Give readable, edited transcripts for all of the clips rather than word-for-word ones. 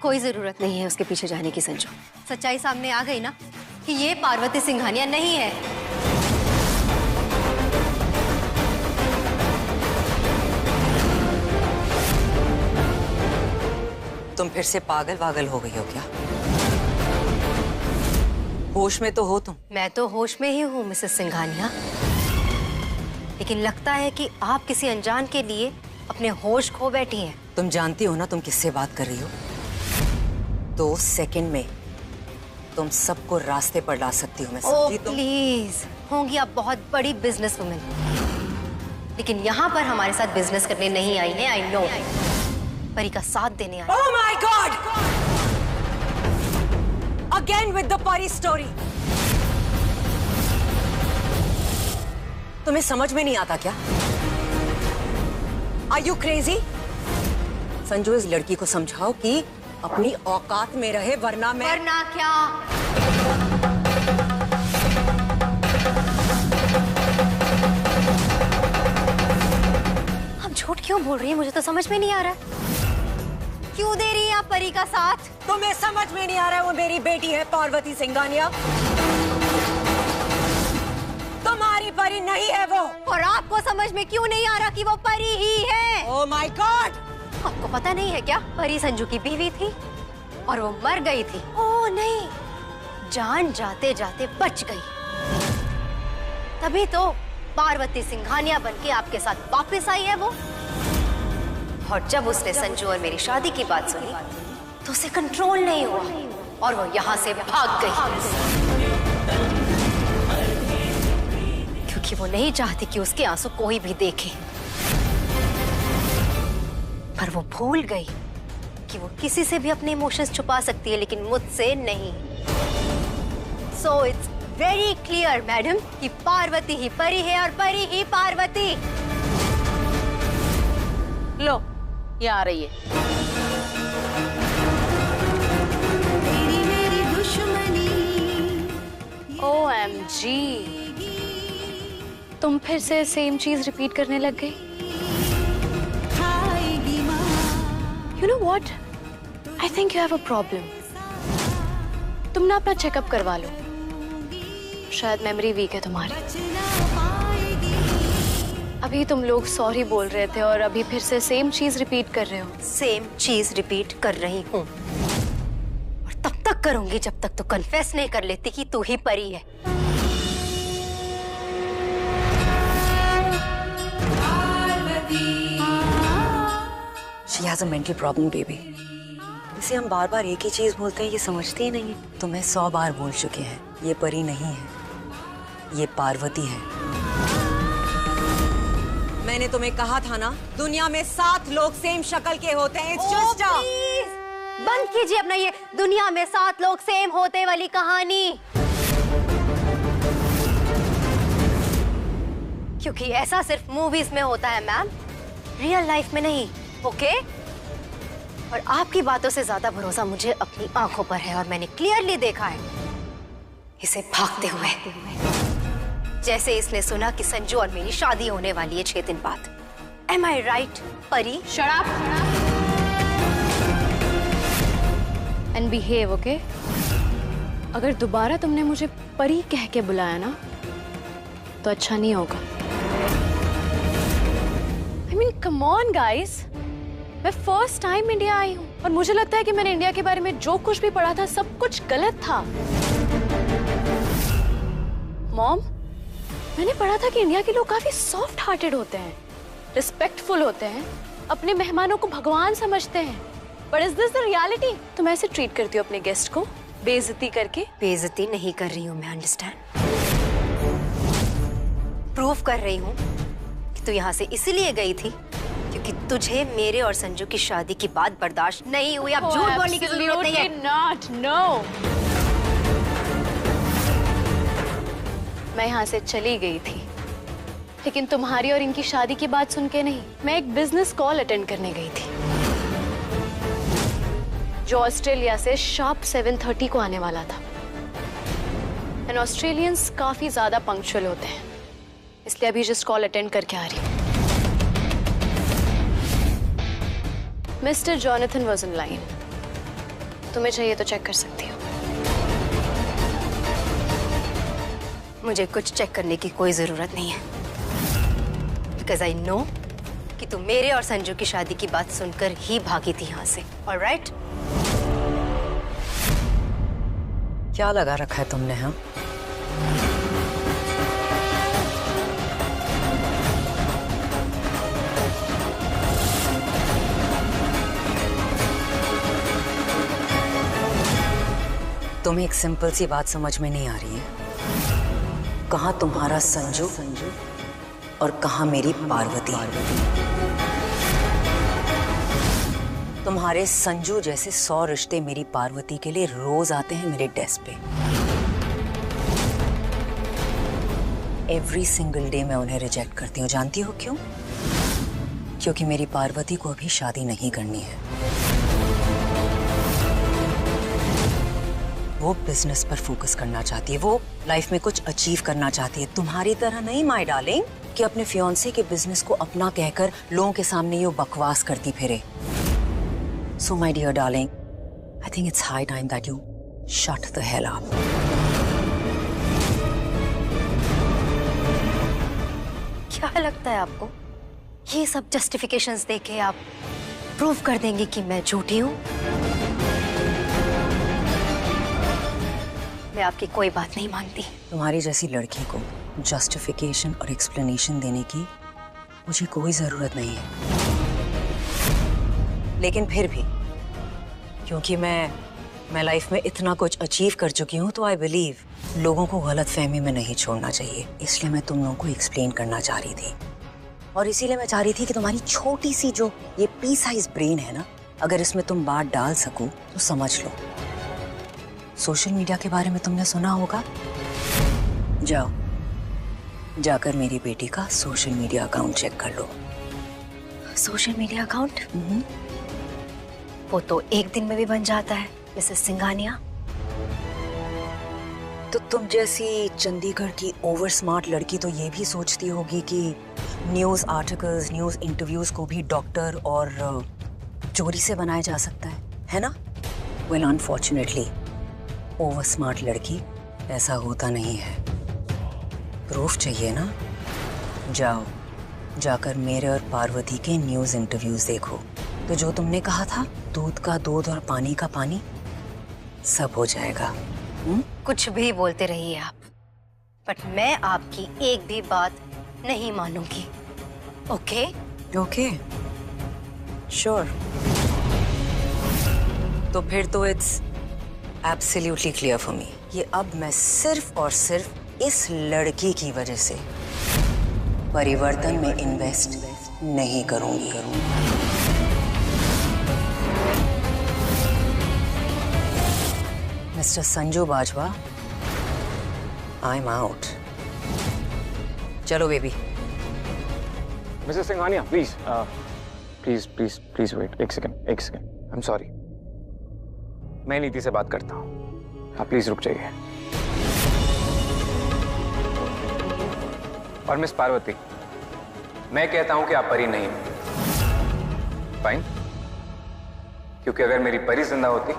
कोई जरूरत नहीं है उसके पीछे जाने की संजू। सच्चाई सामने आ गई ना कि ये पार्वती सिंघानिया नहीं है। तुम फिर से पागल वागल हो गई हो क्या? होश में तो हो तुम? मैं तो होश में ही हूँ मिसेस सिंघानिया, लेकिन लगता है कि आप किसी अनजान के लिए अपने होश खो बैठी हैं। तुम जानती हो ना तुम किससे बात कर रही हो? 2 सेकंड में तुम सबको रास्ते पर ला सकती हो। मैं समझी तुम? प्लीज, होंगी आप बहुत बड़ी बिजनेस वुमेन, लेकिन यहाँ पर हमारे साथ बिजनेस करने नहीं आई है। आई नो, परी का साथ देने आई। Oh my God! Again with the परी स्टोरी। तुम्हें समझ में नहीं आता क्या? Are you crazy? संजू, इस लड़की को समझाओ कि अपनी औकात में रहे, वरना मैं... वरना क्या? आप झूठ क्यों बोल रही हैं? मुझे तो समझ में नहीं आ रहा है। क्यों दे रही हैं आप परी का साथ? तुम्हें समझ में नहीं आ रहा है? वो मेरी बेटी है पार्वती सिंघानिया, तुम्हारी परी नहीं है वो। और आपको समझ में क्यों नहीं आ रहा कि वो परी ही है? Oh my God! आपको पता नहीं है क्या? परी संजू की बीवी थी और वो मर गई थी। ओह नहीं, जान जाते जाते बच गई। तभी तो पार्वती सिंघानिया बनके आपके साथ वापस आई है वो। और जब उसने संजू और मेरी शादी की बात सुनी तो उसे कंट्रोल नहीं हुआ और वो यहाँ से भाग गई, क्योंकि वो नहीं चाहती कि उसके आंसू कोई भी देखे। पर वो भूल गई कि वो किसी से भी अपने इमोशंस छुपा सकती है, लेकिन मुझसे नहीं। So it's very clear madam कि पार्वती ही परी है और परी ही पार्वती। लो, ये आ रही है। OMG, तुम फिर से सेम चीज रिपीट करने लग गई। You know what? I think you have a problem. तुम ना अपना चेकअप करवा लो, शायद मेमोरी वीक है तुम्हारी। अभी तुम लोग सॉरी बोल रहे थे और अभी फिर से सेम चीज रिपीट कर रहे हो। सेम चीज रिपीट कर रही हूँ और तब तक करूंगी जब तक तो कन्फेस नहीं कर लेती कि तू ही परी है। She has a mental problem, baby. इसे हम बार बार एक ही चीज बोलते हैं, ये समझती ही नहीं है। तुम्हें 100 बार बोल चुके हैं, ये परी नहीं है, ये पार्वती है। मैंने तुम्हें कहा था ना, दुनिया में 7 लोग सेम शक्ल के होते हैं। It's just a... बंद कीजिए अपना ये दुनिया में 7 लोग सेम होते वाली कहानी, क्योंकि ऐसा सिर्फ मूवीज में होता है मैम, रियल लाइफ में नहीं। ओके? और आपकी बातों से ज्यादा भरोसा मुझे अपनी आंखों पर है और मैंने क्लियरली देखा है इसे भागते हुए, जैसे इसने सुना कि संजू और मेरी शादी होने वाली है 6 दिन बाद। Am I right, परी? Shut up and behave, okay? अगर दोबारा तुमने मुझे परी कह के बुलाया ना तो अच्छा नहीं होगा। I mean, come on guys, मैं फर्स्ट टाइम इंडिया आई हूँ और मुझे लगता है कि मैंने इंडिया के बारे में जो कुछ भी पढ़ा था सब कुछ गलत था। मॉम, मैंने पढ़ा था कि इंडिया के लोग काफी सॉफ्ट हार्टेड होते हैं, रिस्पेक्टफुल होते हैं, अपने मेहमानों को भगवान समझते हैं। But is this the reality? तुम ऐसे ट्रीट करती हो अपने गेस्ट को बेइज्जती करके? बेइज्जती नहीं कर रही हूँ मैं, अंडरस्टैंड। प्रूव कर रही हूँ कि तू यहाँ से इसीलिए गई थी क्योंकि तुझे मेरे और संजू की शादी की बात बर्दाश्त नहीं हुई। अब झूठ बोलने की जरूरत नहीं है। Not, no. मैं यहाँ से चली गई थी, लेकिन तुम्हारी और इनकी शादी की बात सुन के नहीं, मैं एक बिजनेस कॉल अटेंड करने गई थी जो ऑस्ट्रेलिया से शार्प 7:30 को आने वाला था। एंड ऑस्ट्रेलियंस काफी ज्यादा पंक्चुअल होते हैं, इसलिए अभी जस्ट कॉल अटेंड करके आ रही हूँ। Mr. Jonathan was in line. तुम्हें चाहिए तो चेक कर सकती हो। मुझे कुछ चेक करने की कोई जरूरत नहीं है, बिकॉज आई नो कि तुम मेरे और संजू की शादी की बात सुनकर ही भागी थी यहाँ से। ऑलराइट? क्या लगा रखा है तुमने? हाँ, तुम्हें एक सिंपल सी बात समझ में नहीं आ रही है? कहाँ तुम्हारा संजू और कहाँ मेरी पार्वती? तुम्हारे संजू जैसे 100 रिश्ते मेरी पार्वती के लिए रोज आते हैं मेरे डेस्क पे। एवरी सिंगल डे मैं उन्हें रिजेक्ट करती हूँ। जानती हो क्यों? क्योंकि मेरी पार्वती को अभी शादी नहीं करनी है। वो बिजनेस पर फोकस करना चाहती है, वो लाइफ में कुछ अचीव करना चाहती है। तुम्हारी तरह नहीं माय डार्लिंग कि अपने फियांसे के बिजनेस को अपना कहकर लोगों के सामने ये बकवास करती फिरे। So my dear darling, I think it's high time that you shut the hell up. क्या लगता है आपको ये सब जस्टिफिकेशंस देके आप प्रूव कर देंगे कि मैं झूठी हूँ? मैं आपकी कोई बात नहीं मानती। तुम्हारी जैसी लड़की को जस्टिफिकेशन और एक्सप्लेनेशन देने की मुझे कोई जरूरत नहीं है। लेकिन फिर भी क्योंकि मैं लाइफ में इतना कुछ अचीव कर चुकी हूँ, तो आई बिलीव लोगों को गलत फहमी में नहीं छोड़ना चाहिए। इसलिए मैं तुम लोगों को एक्सप्लेन करना चाह रही थी, और इसीलिए मैं चाह रही थी कि तुम्हारी छोटी सी जो ये पी साइज ब्रेन है ना, अगर इसमें तुम बात डाल सको तो समझ लो। सोशल मीडिया के बारे में तुमने सुना होगा। जाओ, जाकर मेरी बेटी का सोशल मीडिया अकाउंट चेक कर लो। Social media account? वो तो एक दिन में भी बन जाता है, मिसेस सिंघानिया। तो तुम जैसी चंडीगढ़ की ओवर स्मार्ट लड़की तो ये भी सोचती होगी कि न्यूज आर्टिकल्स, न्यूज इंटरव्यूज को भी डॉक्टर और चोरी से बनाया जा सकता है ना? वेल, अनफॉर्चुनेटली ओवर स्मार्ट लड़की ऐसा होता नहीं है। प्रूफ चाहिए ना? जाओ, जाकर मेरे और पार्वती के न्यूज इंटरव्यूज देखो, तो जो तुमने कहा था दूध का दूध और पानी का पानी, सब हो जाएगा। कुछ भी बोलते रहिए आप, बट मैं आपकी एक भी बात नहीं मानूंगी। ओके? Okay, sure. तो फिर तो it's absolutely clear for me. ये अब मैं सिर्फ और सिर्फ इस लड़की की वजह से परिवर्तन में इन्वेस्ट नहीं करूंगी। Mister Sanju Bajwa, I am out. चलो baby. Missus Singhania, please please please please wait. एक सेकेंड, एक सेकेंड। आई एम सॉरी, मैं नीति से बात करता हूँ। आप प्लीज रुक जाइए। और मिस पार्वती, मैं कहता हूं कि आप परी नहीं हो। फाइन? क्योंकि अगर मेरी परी जिंदा होती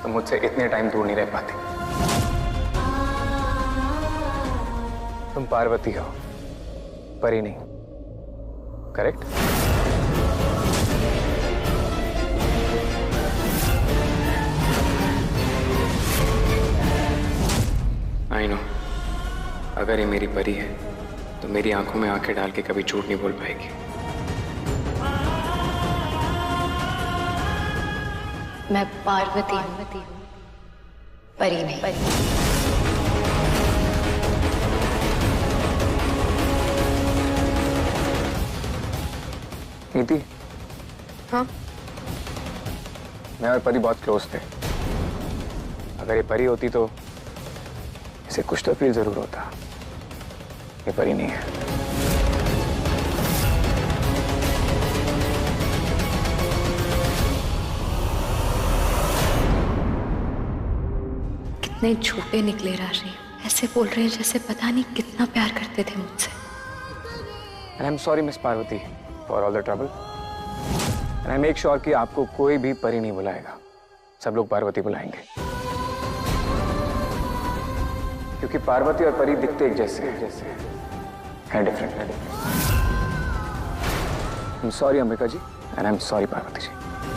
तो मुझसे इतने टाइम दूर नहीं रह पाती। तुम पार्वती हो, परी नहीं। करेक्ट? आई नो, अगर ये मेरी परी है तो मेरी आंखों में आंखें डाल के कभी झूठ नहीं बोल पाएगी। मैं पार्वती हूँ, परी नहीं। नीति, हाँ? मैं और परी बहुत क्लोज थे। अगर ये परी होती तो इसे कुछ तो फील जरूर होता। ये परी नहीं है। कितने झूठे निकले राशि। ऐसे बोल रहे हैं जैसे पता नहीं कितना प्यार करते थे मुझसे। And I'm sorry, Miss Parvati, for all the trouble. And I make sure कि आपको कोई भी परी नहीं बुलाएगा। सब लोग पार्वती बुलाएंगे, क्योंकि पार्वती और परी दिखते एक जैसे हैं, different. I am sorry Ambika ji, and I am sorry Parvati ji.